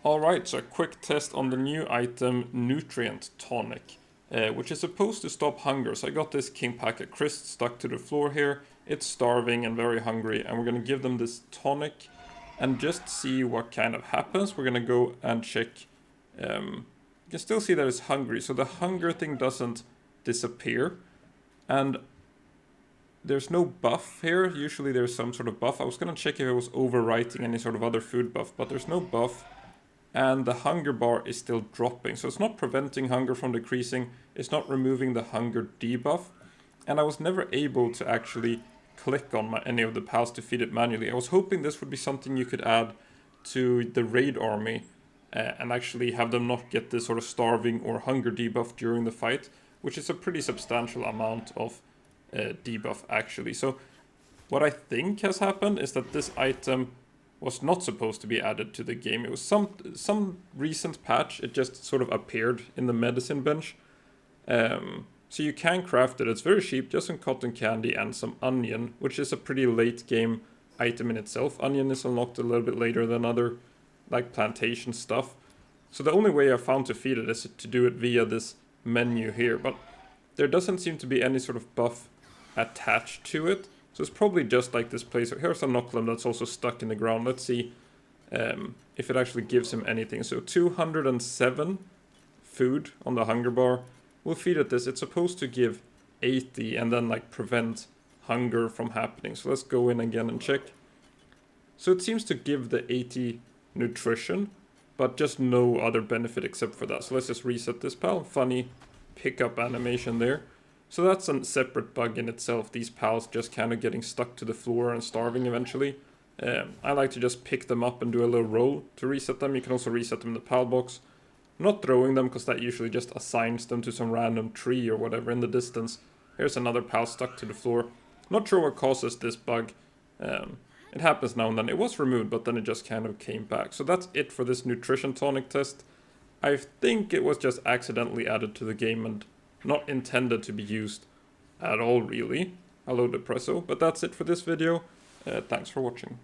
Alright, so a quick test on the new item Nutrient Tonic, which is supposed to stop hunger. So I got this King Packet Crisp stuck to the floor here. It's starving and very hungry, and we're going to give them this tonic and just see what kind of happens. We're going to go and check. You can still see that it's hungry, so the hunger thing doesn't disappear. And there's no buff here. Usually there's some sort of buff. I was going to check if it was overwriting any sort of other food buff, but there's no buff. And the hunger bar is still dropping. So it's not preventing hunger from decreasing. It's not removing the hunger debuff. And I was never able to actually click on any of the pals to feed it manually. I was hoping this would be something you could add to the raid army and actually have them not get this sort of starving or hunger debuff during the fight, which is a pretty substantial amount of debuff actually. So what I think has happened is that this item was not supposed to be added to the game. It was some recent patch. It just sort of appeared in the medicine bench. So you can craft it. It's very cheap, just some cotton candy and some onion, which is a pretty late game item in itself. Onion is unlocked a little bit later than other like plantation stuff. So the only way I found to feed it is to do it via this menu here, but there doesn't seem to be any sort of buff attached to it. So it's probably just like this place. Here's a knuckle that's also stuck in the ground. Let's see if it actually gives him anything. So 207 food on the hunger bar. We'll feed it this. It's supposed to give 80 and then like prevent hunger from happening. So let's go in again and check. So it seems to give the 80 nutrition, but just no other benefit except for that. So let's just reset this pal. Funny pickup animation there. So that's a separate bug in itself, these pals just kind of getting stuck to the floor and starving eventually. I like to just pick them up and do a little roll to reset them. You can also reset them in the pal box. I'm not throwing them because that usually just assigns them to some random tree or whatever in the distance. Here's another pal stuck to the floor. Not sure what causes this bug. It happens now and then. It was removed, but then it just kind of came back. So that's it for this nutrition tonic test. I think it was just accidentally added to the game and not intended to be used at all, really. Hello, Depresso. But that's it for this video. Thanks for watching.